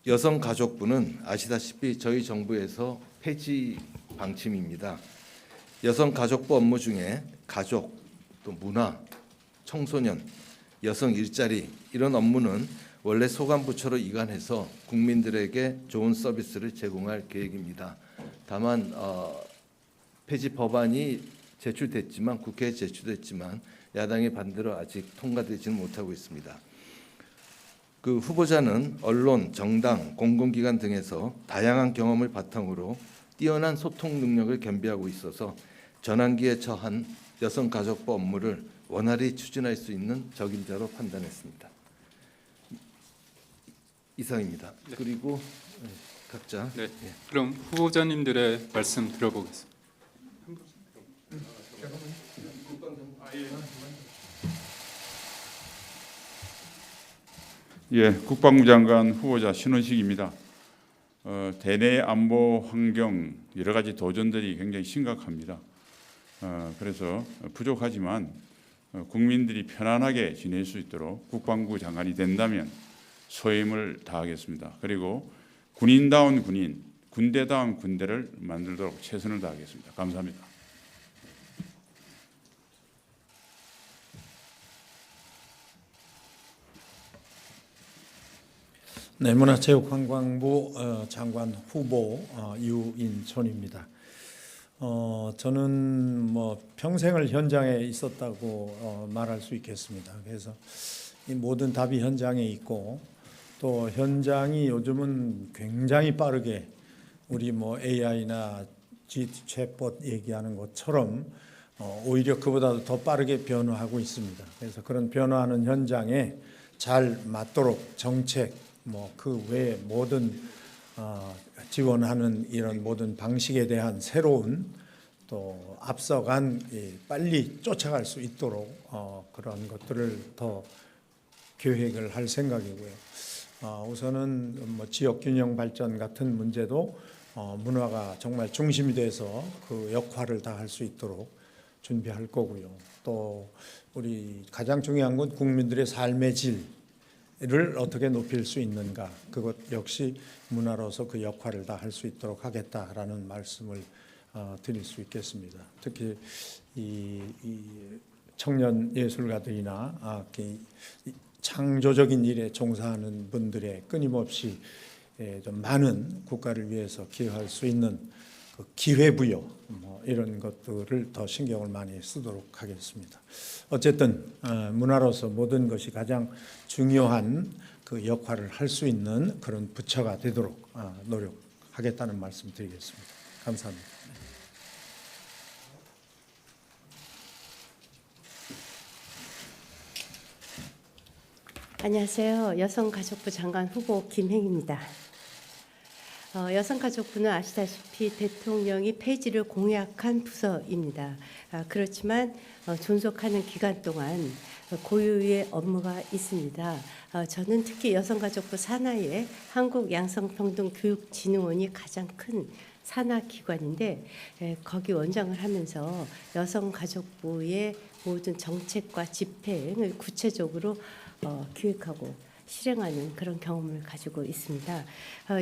여성가족부는 아시다시피 저희 정부에서 폐지 방침입니다. 여성가족부 업무 중에 가족, 또 문화, 청소년, 여성 일자리 이런 업무는 원래 소관부처로 이관해서 국민들에게 좋은 서비스를 제공할 계획입니다. 다만 폐지 법안이 제출됐지만 국회에 제출됐지만 야당의 반대로 아직 통과되지는 못하고 있습니다. 그 후보자는 언론, 정당, 공공기관 등에서 다양한 경험을 바탕으로 뛰어난 소통 능력을 겸비하고 있어서 전환기에 처한 여성가족부 업무를 원활히 추진할 수 있는 적임자로 판단했습니다. 이상입니다. 그리고 각자. 네. 그럼 후보자님들의 말씀 들어보겠습니다. 예, 국방부 장관 후보자 신원식입니다. 대내 안보 환경 여러 가지 도전들이 굉장히 심각합니다. 그래서 부족하지만 국민들이 편안하게 지낼 수 있도록 국방부 장관이 된다면 소임을 다하겠습니다. 그리고 군인다운 군인, 군대다운 군대를 만들도록 최선을 다하겠습니다. 감사합니다. 네, 문화체육관광부 장관 후보 유인촌입니다. 저는 뭐 평생을 현장에 있었다고 말할 수 있겠습니다. 그래서 이 모든 답이 현장에 있고 또 현장이 요즘은 굉장히 빠르게 우리 뭐 AI나 챗봇 얘기하는 것처럼 오히려 그보다도 더 빠르게 변화하고 있습니다. 그래서 그런 변화하는 현장에 잘 맞도록 정책 뭐 그 외에 모든 지원하는 이런 모든 방식에 대한 새로운 또 앞서간 빨리 쫓아갈 수 있도록 그런 것들을 더 계획을 할 생각이고요. 우선은 뭐 지역 균형 발전 같은 문제도 문화가 정말 중심이 돼서 그 역할을 다 할 수 있도록 준비할 거고요. 또 우리 가장 중요한 건 국민들의 삶의 질을 어떻게 높일 수 있는가, 그것 역시 문화로서 그 역할을 다 할 수 있도록 하겠다라는 말씀을 드릴 수 있겠습니다. 특히 이 청년 예술가들이나 창조적인 일에 종사하는 분들의 끊임없이 좀 많은 국가를 위해서 기여할 수 있는 그 기회부여 뭐 이런 것들을 더 신경을 많이 쓰도록 하겠습니다. 어쨌든 문화로서 모든 것이 가장 중요한 그 역할을 할 수 있는 그런 부처가 되도록 노력하겠다는 말씀 드리겠습니다. 감사합니다. 안녕하세요. 여성가족부 장관 후보 김행입니다. 여성가족부는 아시다시피 대통령이 폐지를 공약한 부서입니다. 그렇지만 존속하는 기간 동안 고유의 업무가 있습니다. 저는 특히 여성가족부 산하에 한국양성평등교육진흥원이 가장 큰 산하기관인데 거기 원장을 하면서 여성가족부의 모든 정책과 집행을 구체적으로 기획하고 실행하는 그런 경험을 가지고 있습니다.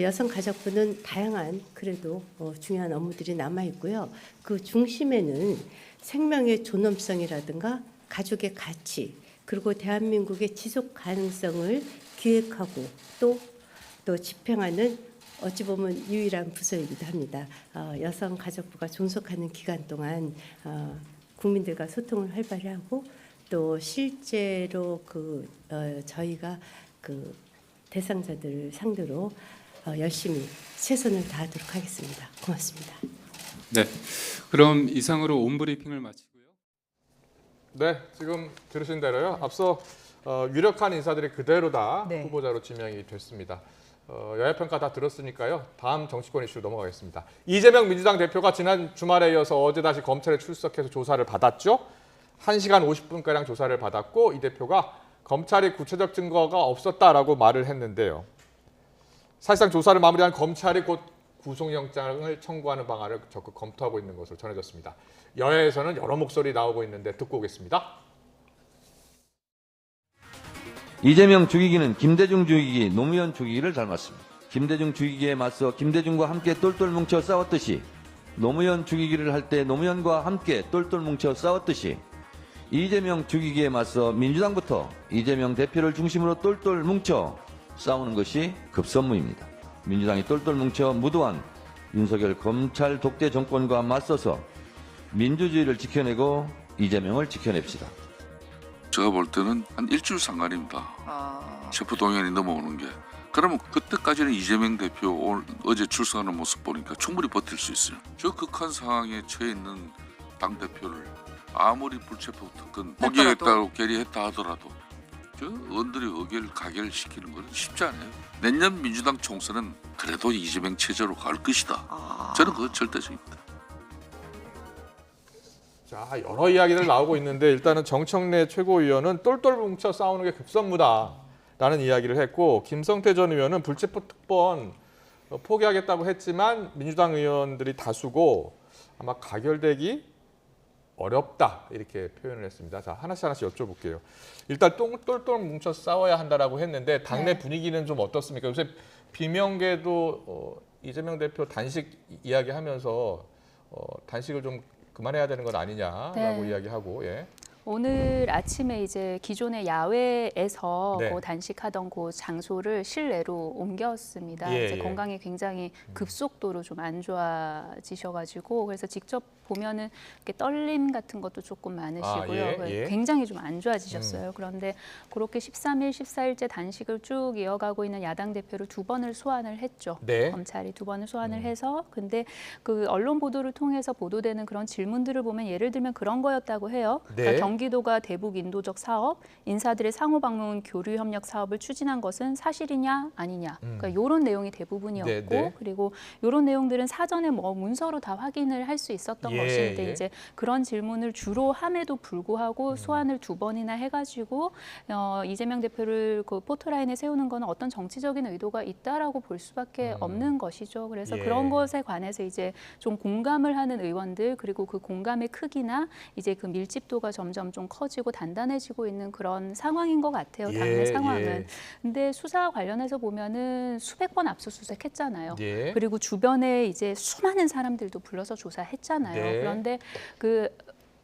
여성가족부는 다양한 그래도 중요한 업무들이 남아 있고요. 그 중심에는 생명의 존엄성이라든가 가족의 가치, 그리고 대한민국의 지속 가능성을 기획하고 또 집행하는 어찌 보면 유일한 부서이기도 합니다. 여성가족부가 존속하는 기간 동안 국민들과 소통을 활발히 하고 또 실제로 저희가 그 대상자들을 상대로 열심히 최선을 다하도록 하겠습니다. 고맙습니다. 네, 그럼 이상으로 온브리핑을 마치고요. 네, 지금 들으신 대로요. 앞서 유력한 인사들이 그대로 다 네. 후보자로 지명이 됐습니다. 여야평가 다 들었으니까요. 다음 정치권 이슈로 넘어가겠습니다. 이재명 민주당 대표가 지난 주말에 이어서 어제 다시 검찰에 출석해서 조사를 받았죠. 1시간 50분가량 조사를 받았고 이 대표가 검찰이 구체적 증거가 없었다라고 말을 했는데요. 사실상 조사를 마무리한 검찰이 곧 구속영장을 청구하는 방안을 적극 검토하고 있는 것으로 전해졌습니다. 여야에서는 여러 목소리 나오고 있는데 듣고 오겠습니다. 이재명 죽이기는 김대중 죽이기, 노무현 죽이기를 닮았습니다. 김대중 죽이기에 맞서 김대중과 함께 똘똘 뭉쳐 싸웠듯이 노무현 죽이기를 할 때 노무현과 함께 똘똘 뭉쳐 싸웠듯이 이재명 죽이기에 맞서 민주당부터 이재명 대표를 중심으로 똘똘 뭉쳐 싸우는 것이 급선무입니다. 민주당이 똘똘 뭉쳐 무도한 윤석열 검찰 독재 정권과 맞서서 민주주의를 지켜내고 이재명을 지켜냅시다. 제가 볼 때는 한 일주일 상관입니다. 체포동의안이 넘어오는 게. 그러면 그때까지는 이재명 대표 어제 출석하는 모습 보니까 충분히 버틸 수 있어요. 저 극한 상황에 처해 있는 당 대표를 아무리 불체포 특권 포기했다고 결의했다 하더라도 저 의원들이 의결 가결시키는 건 쉽지 않아요. 내년 민주당 총선은 그래도 이재명 체제로 갈 것이다. 저는 그거 절대적입니다. 자, 여러 이야기들 나오고 있는데 일단은 정청래 최고위원은 똘똘 뭉쳐 싸우는 게 급선무다라는 이야기를 했고, 김성태 전 의원은 불체포 특권 포기하겠다고 했지만 민주당 의원들이 다수고 아마 가결되기 어렵다 이렇게 표현을 했습니다. 자, 하나씩 여쭤볼게요. 일단 똘똘 뭉쳐 싸워야 한다라고 했는데 당내 분위기는 좀 어떻습니까? 요새 비명계도 이재명 대표 단식 이야기하면서 단식을 좀 그만해야 되는 건 아니냐라고 이야기하고. 예. 오늘 아침에 이제 기존의 야외에서 네. 그 단식하던 그 장소를 실내로 옮겼습니다. 이제 건강이 굉장히 급속도로 좀 안 좋아지셔가지고, 그래서 직접 보면은 이렇게 떨림 같은 것도 조금 많으시고요. 굉장히 좀 안 좋아지셨어요. 그런데 그렇게 13일, 14일째 단식을 쭉 이어가고 있는 야당 대표를 2번을 소환을 했죠. 네. 검찰이 2번을 소환을 해서. 근데 그 언론 보도를 통해서 보도되는 그런 질문들을 보면 예를 들면 그런 거였다고 해요. 그러니까 경기도가 대북 인도적 사업, 인사들의 상호 방문 교류 협력 사업을 추진한 것은 사실이냐 아니냐. 그러니까 이런 내용이 대부분이었고, 그리고 이런 내용들은 사전에 뭐 문서로 다 확인을 할 수 있었던 것인데 이제 그런 질문을 주로 함에도 불구하고 소환을 2번이나 해가지고 이재명 대표를 그 포토라인에 세우는 건 어떤 정치적인 의도가 있다라고 볼 수밖에 없는 것이죠. 그래서 그런 것에 관해서 이제 좀 공감을 하는 의원들, 그리고 그 공감의 크기나 이제 그 밀집도가 점점 좀 커지고 단단해지고 있는 그런 상황인 것 같아요. 당내 상황은. 근데 수사와 관련해서 보면은 수백 번 압수수색했잖아요. 그리고 주변에 이제 수많은 사람들도 불러서 조사했잖아요. 그런데 그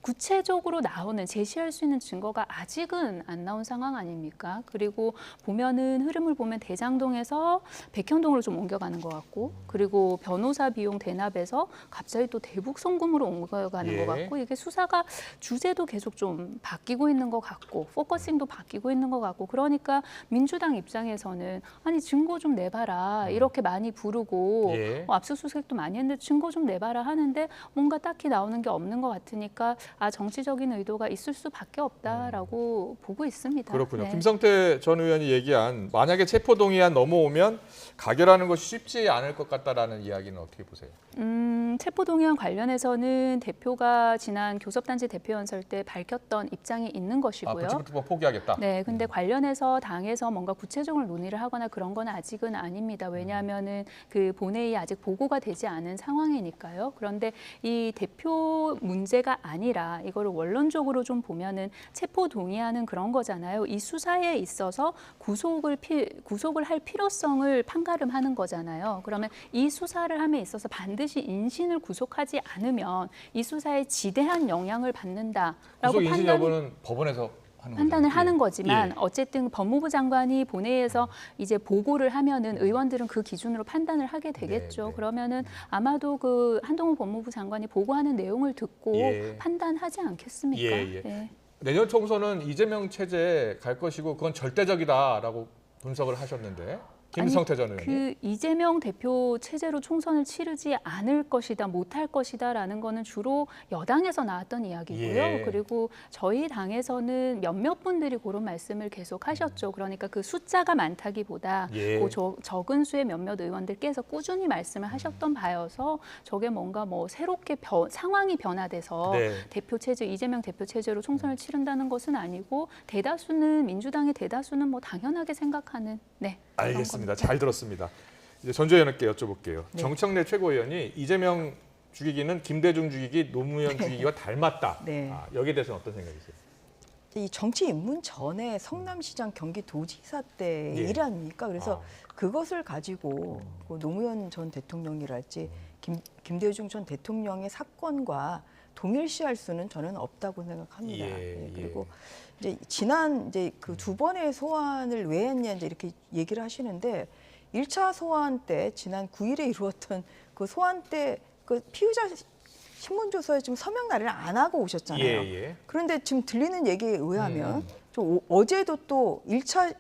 구체적으로 나오는 제시할 수 있는 증거가 아직은 안 나온 상황 아닙니까? 그리고 보면은 흐름을 보면 대장동에서 백현동으로 좀 옮겨가는 것 같고, 그리고 변호사 비용 대납에서 갑자기 또 대북 송금으로 옮겨가는 것 같고, 이게 수사가 주제도 계속 좀 바뀌고 있는 것 같고 포커싱도 바뀌고 있는 것 같고, 그러니까 민주당 입장에서는 아니 증거 좀 내봐라 이렇게 많이 부르고 압수수색도 많이 했는데 증거 좀 내봐라 하는데 뭔가 딱히 나오는 게 없는 것 같으니까 정치적인 의도가 있을 수밖에 없다라고 보고 있습니다. 그렇군요. 김성태 전 의원이 얘기한 만약에 체포동의안 넘어오면 가결하는 것이 쉽지 않을 것 같다라는 이야기는 어떻게 보세요? 체포동의안 관련해서는 대표가 지난 교섭단체 대표연설 때 밝혔던 입장이 있는 것이고요. 불체포특권 포기하겠다. 네, 근데 관련해서 당에서 뭔가 구체적으로 논의를 하거나 그런 건 아직은 아닙니다. 왜냐하면은 그 본회의에 아직 보고가 되지 않은 상황이니까요. 그런데 이 대표 문제가 아니라 이거를 원론적으로 좀 보면은 체포동의안은 그런 거잖아요. 이 수사에 있어서 구속을 할 필요성을 판가름하는 거잖아요. 그러면 이 수사를 함에 있어서 반드시 인신을 구속하지 않으면 이 수사에 지대한 영향을 받는다라고 구속 인신 여부는 법원에서 판단을 하는 거지만 어쨌든 법무부 장관이 본회의에서 이제 보고를 하면은 의원들은 그 기준으로 판단을 하게 되겠죠. 그러면은 아마도 그 한동훈 법무부 장관이 보고하는 내용을 듣고 판단하지 않겠습니까? 내년 총선은 이재명 체제 갈 것이고 그건 절대적이다라고 분석을 하셨는데. 김성태 전 의원이. 그 이재명 대표 체제로 총선을 치르지 않을 것이다, 못할 것이다라는 거는 주로 여당에서 나왔던 이야기고요. 그리고 저희 당에서는 몇몇 분들이 그런 말씀을 계속 하셨죠. 그러니까 그 숫자가 많다기보다 그 적은 수의 몇몇 의원들께서 꾸준히 말씀을 하셨던 바여서 저게 뭔가 뭐 새롭게 상황이 변화돼서 대표 체제, 이재명 대표 체제로 총선을 치른다는 것은 아니고 대다수는 민주당의 대다수는 뭐 당연하게 생각하는 알겠습니다. 잘 들었습니다. 이제 전주 의원께 여쭤볼게요. 정청래 최고위원이 이재명 죽이기는 김대중 죽이기, 노무현 죽이기와 닮았다. 여기에 대해서는 어떤 생각이세요? 이 정치 입문 전에 성남시장 경기도지사 때 일 아닙니까? 그래서 그것을 가지고 노무현 전 대통령이랄지 김대중 전 대통령의 사건과 동일시할 수는 저는 없다고 생각합니다. 그리고 이제 지난 그 2번의 소환을 왜 했냐 이렇게 얘기를 하시는데 1차 소환 때 지난 9일에 이루었던 그 소환 때 그 피의자 신문조서에 지금 서명 날인을 안 하고 오셨잖아요. 그런데 지금 들리는 얘기에 의하면 어제도 또 1차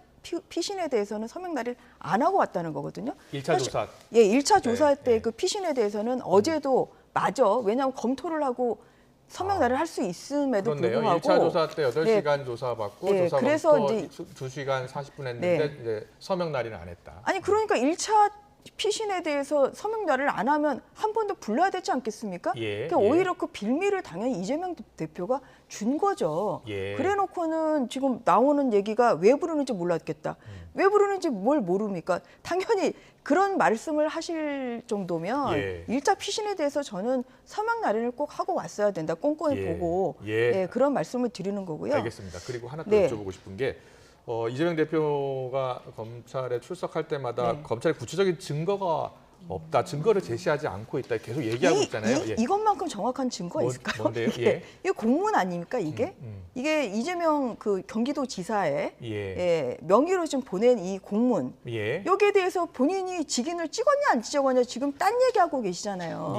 피신에 대해서는 서명 날을 안 하고 왔다는 거거든요. 1차 조사. 예, 1차 조사 때 그 피신에 대해서는 어제도 맞아. 왜냐하면 검토를 하고 서명 날을 할 수 있음에도 그렇네요. 불구하고 1차 조사 때 8시간 조사 받고 조사 그래서 받고 이제 2시간 40분 했는데 이제 서명 날이는 안 했다. 아니 그러니까 1차 피신에 대해서 서명 날을 안 하면 한 번 더 불러야 되지 않겠습니까? 그러니까 오히려 그 빌미를 당연히 이재명 대표가 준 거죠. 그래놓고는 지금 나오는 얘기가 왜 부르는지 몰랐겠다. 왜 부르는지 뭘 모릅니까? 당연히 그런 말씀을 하실 정도면 1차 피신에 대해서 저는 서명 날인을 꼭 하고 왔어야 된다. 꼼꼼히 보고 그런 말씀을 드리는 거고요. 알겠습니다. 그리고 하나 더 여쭤보고 싶은 게 이재명 대표가 검찰에 출석할 때마다 검찰의 구체적인 증거가 없다, 증거를 제시하지 않고 있다 계속 얘기하고 있잖아요. 이것만큼 정확한 증거가 있을까요? 뭔데요? 이게 공문 아닙니까 이게? 이게 이재명 그 경기도 지사의 명의로 좀 보낸 이 공문 여기에 대해서 본인이 직인을 찍었냐 안 찍었냐 지금 딴 얘기하고 계시잖아요.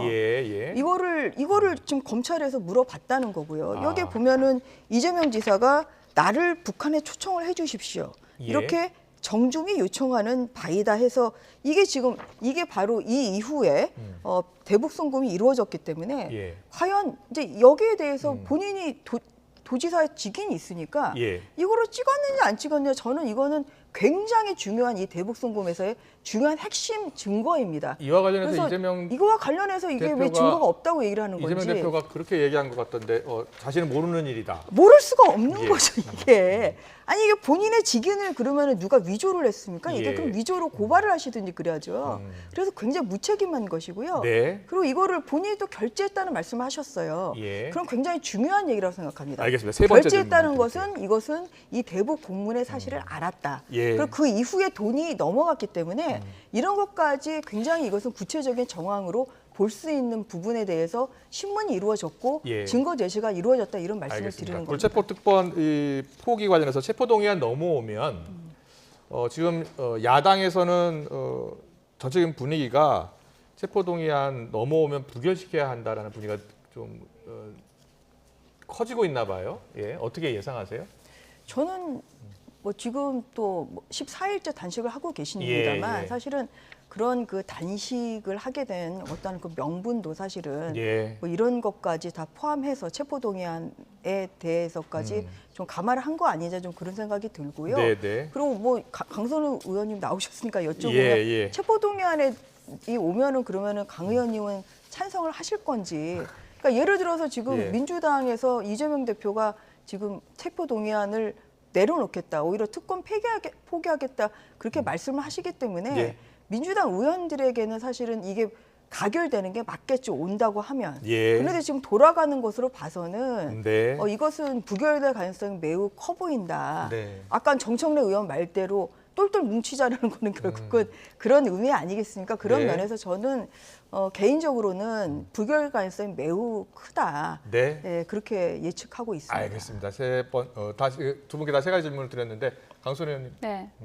이거를 지금 검찰에서 물어봤다는 거고요. 여기에 보면은 이재명 지사가 나를 북한에 초청을 해주십시오. 이렇게 정중히 요청하는 바이다 해서 이게 바로 이 이후에 대북 송금이 이루어졌기 때문에 과연 이제 여기에 대해서 본인이 도지사의 직인이 있으니까 이거를 찍었느냐 안 찍었느냐 저는 이거는 굉장히 중요한 이 대북 송금에서의 중요한 핵심 증거입니다. 이와 관련해서 이거와 관련해서 이게 왜 증거가 없다고 얘기를 하는 건지. 이재명 대표가 그렇게 얘기한 것 같던데 자신은 모르는 일이다. 모를 수가 없는 거죠 이게. 아니 이게 본인의 직인을 그러면 누가 위조를 했습니까? 이게 그럼 위조로 고발을 하시든지 그래야죠. 그래서 굉장히 무책임한 것이고요. 그리고 이거를 본인이 또 결제했다는 말씀을 하셨어요. 그럼 굉장히 중요한 얘기라고 생각합니다. 알겠습니다. 세 번째 결제했다는 것은 이것은 이 대북 공문의 사실을 알았다. 그리고 그 이후에 돈이 넘어갔기 때문에 이런 것까지 굉장히 이것은 구체적인 정황으로 볼 수 있는 부분에 대해서 신문이 이루어졌고 증거 제시가 이루어졌다 이런 말씀을 드리는 겁니다. 불체포 특권 이 포기 관련해서 체포동의안 넘어오면 지금 야당에서는 전체적인 분위기가 체포동의안 넘어오면 부결시켜야 한다라는 분위기가 좀 커지고 있나 봐요. 어떻게 예상하세요? 저는 뭐 지금 또 14일째 단식을 하고 계십니다만 사실은 그런 그 단식을 하게 된 어떤 그 명분도 사실은 뭐 이런 것까지 다 포함해서 체포동의안에 대해서까지 좀 감안을 한 거 아니냐 좀 그런 생각이 들고요. 그리고 뭐 강선우 의원님 나오셨으니까 여쭤보면 체포동의안에 오면은 그러면은 강 의원님은 찬성을 하실 건지. 그러니까 예를 들어서 지금 민주당에서 이재명 대표가 지금 체포동의안을 내려놓겠다. 오히려 특권 포기하겠다. 그렇게 말씀을 하시기 때문에 민주당 의원들에게는 사실은 이게 가결되는 게 맞겠죠. 온다고 하면. 그런데 지금 돌아가는 것으로 봐서는 이것은 부결될 가능성이 매우 커 보인다. 아까 정청래 의원 말대로 똘똘 뭉치자라는 거는 결국은 그런 의미 아니겠습니까? 그런 면에서 저는 개인적으로는 부결 가능성이 매우 크다. 그렇게 예측하고 있습니다. 알겠습니다. 다시 두 분께 다 세 가지 질문을 드렸는데 강선우 의원님.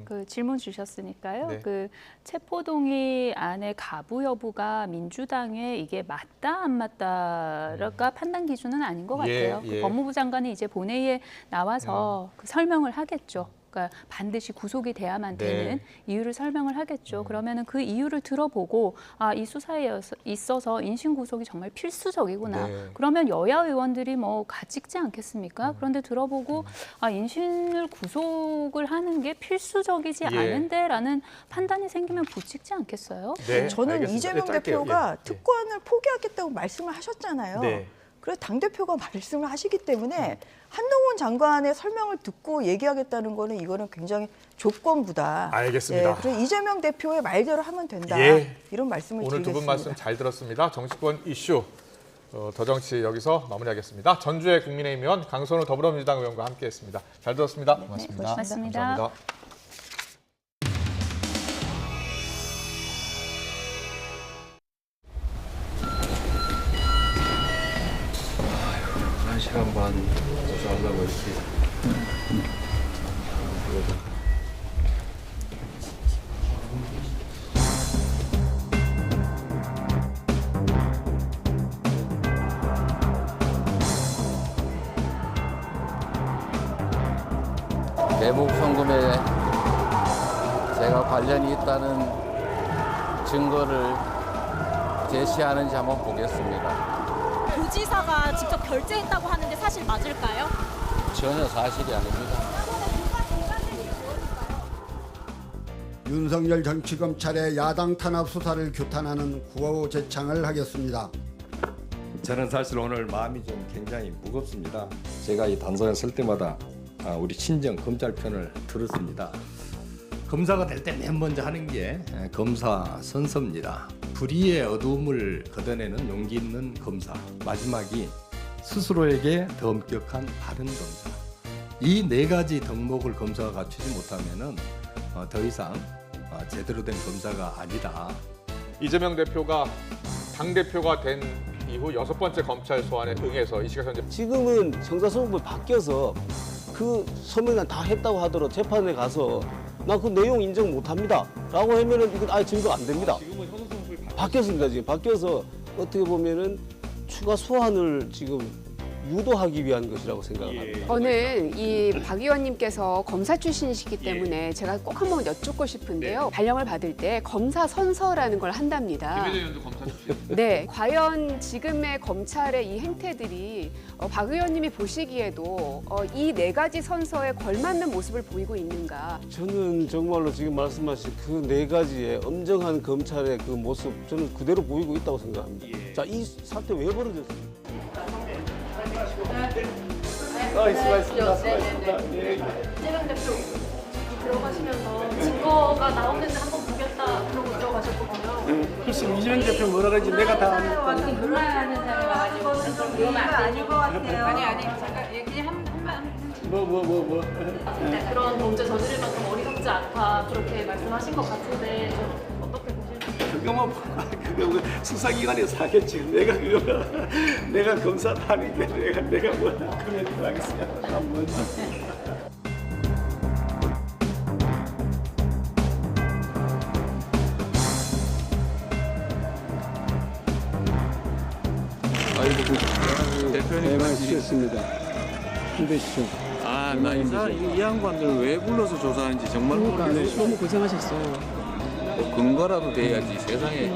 그 질문 주셨으니까요. 그 체포동의안의 가부 여부가 민주당에 이게 맞다 안 맞다가 판단 기준은 아닌 것 같아요. 그 법무부 장관이 이제 본회의에 나와서 그 설명을 하겠죠. 그러니까 반드시 구속이 돼야만 되는 이유를 설명을 하겠죠. 그러면은 그 이유를 들어보고 이 수사에 있어서 인신 구속이 정말 필수적이구나. 그러면 여야 의원들이 뭐 가찍지 않겠습니까? 그런데 들어보고 인신을 구속을 하는 게 필수적이지 않은데라는 판단이 생기면 부칙지 않겠어요? 저는 알겠습니다. 이재명 대표가 특권을 포기하겠다고 말씀을 하셨잖아요. 그래서 당대표가 말씀을 하시기 때문에 한동훈 장관의 설명을 듣고 얘기하겠다는 거는 이거는 굉장히 조건부다. 알겠습니다. 그래서 이재명 대표의 말대로 하면 된다. 이런 말씀을 오늘 드리겠습니다. 두 분 말씀 잘 들었습니다. 정치권 이슈 더 정치 여기서 마무리하겠습니다. 전주의 국민의힘 의원 강선우 더불어민주당 의원과 함께했습니다. 잘 들었습니다. 고맙습니다. 고맙습니다. 감사합니다. 한 시간 반 고생하려고 이렇게 대북 송금에 관련이 있다는 증거를 제시하는지 한번 보겠습니다. 도지사가 직접 결재했다고 하는데 사실 맞을까요? 전혀 사실이 아닙니다. 윤석열 정치검찰의 야당 탄압 수사를 규탄하는 구호 제창을 하겠습니다. 저는 사실 오늘 마음이 좀 굉장히 무겁습니다. 제가 이 단상에 설 때마다 우리 친정 검찰 편을 들었습니다. 검사가 될 때 맨 먼저 하는 게 검사 선서입니다. 불의의 어두움을 걷어내는 용기 있는 검사. 마지막이 스스로에게 더 엄격한 바른 검사. 이 네 가지 덕목을 검사가 갖추지 못하면은 더 이상 제대로 된 검사가 아니다. 이재명 대표가 당대표가 된 이후 6번째 검찰 소환에 응해서 이 시각 현재 지금은 형사소송법이 바뀌어서 그 서명을 다 했다고 하더라도 재판에 가서 나 그 내용 인정 못합니다 라고 하면은 이건 아예 증거 안 됩니다. 지금은 형사소송법이 바뀌었습니다. 지금 바뀌어서 어떻게 보면은 추가 소환을 지금 유도하기 위한 것이라고 생각합니다. 저는 이 박 의원님께서 검사 출신이시기 때문에 제가 꼭 한번 여쭙고 싶은데요. 발령을 받을 때 검사 선서라는 걸 한답니다. 김혜재 의원도 검사 출신. 네, 과연 지금의 검찰의 이 행태들이 박 의원님이 보시기에도 이 네 가지 선서에 걸맞는 모습을 보이고 있는가? 저는 정말로 지금 말씀하신 그 네 가지의 엄정한 검찰의 그 모습 저는 그대로 보이고 있다고 생각합니다. 자, 이 사태 왜 벌어졌습니까? 수고하셨습니다. 이재명 대표 들어가시면서 증거가 나오는지 한번 보겠다 그러고 들어가셨거든요. 글쎄 이재명 대표 뭐라 그러지 내가 다 아니까. 완전 놀라야 하는 사람이 와가지고 좀 그러면 안 될 것 같아요. 아니 잠깐 얘기 한번 뭐. 그런 범죄 저지를 만큼 어리석지 않다 그렇게 말씀하신 것 같은데 좀 어떻게 보실까요? 그거만 그거 수사기관에서 하겠지. 내가 검사도 아닌데 내가 뭐 코멘트를 하겠어요. 한번. 대표님 수고하셨습니다. 힘내시죠. 나 이 양반들 왜 불러서 조사하는지 정말 모르겠어요. 너무 고생하셨어요. 근거라도 돼야지 세상에.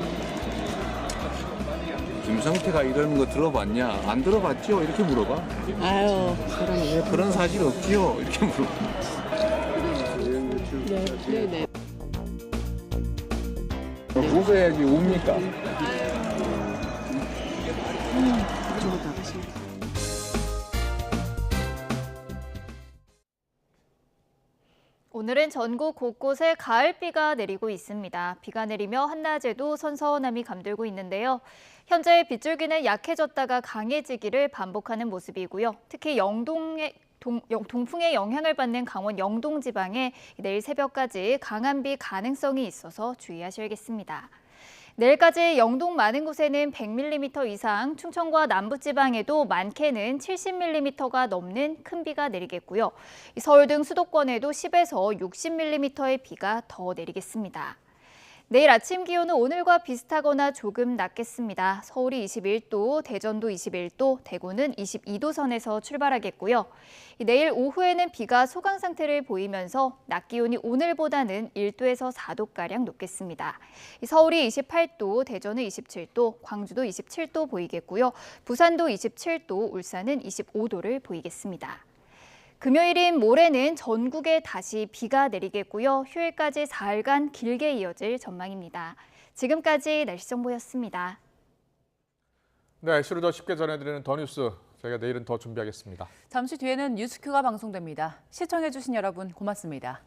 김성태가 이런 거 들어봤냐? 안 들어봤죠? 이렇게 물어봐. 아유, 그런 사실 없지요? 이렇게 물어봐. 네. 웃어야지 웁니까? 오늘은 전국 곳곳에 가을비가 내리고 있습니다. 비가 내리며 한낮에도 선선함이 감돌고 있는데요. 현재 빗줄기는 약해졌다가 강해지기를 반복하는 모습이고요. 특히 동풍의 영향을 받는 강원 영동 지방에 내일 새벽까지 강한 비 가능성이 있어서 주의하셔야겠습니다. 내일까지 영동 많은 곳에는 100mm 이상, 충청과 남부지방에도 많게는 70mm가 넘는 큰 비가 내리겠고요. 서울 등 수도권에도 10에서 60mm의 비가 더 내리겠습니다. 내일 아침 기온은 오늘과 비슷하거나 조금 낮겠습니다. 서울이 21도, 대전도 21도, 대구는 22도 선에서 출발하겠고요. 내일 오후에는 비가 소강 상태를 보이면서 낮 기온이 오늘보다는 1도에서 4도가량 높겠습니다. 서울이 28도, 대전은 27도, 광주도 27도 보이겠고요. 부산도 27도, 울산은 25도를 보이겠습니다. 금요일인 모레는 전국에 다시 비가 내리겠고요. 휴일까지 사흘간 길게 이어질 전망입니다. 지금까지 날씨 정보였습니다. 네, 시를 더 쉽게 전해드리는 더 뉴스. 저희가 내일은 더 준비하겠습니다. 잠시 뒤에는 뉴스큐가 방송됩니다. 시청해주신 여러분 고맙습니다.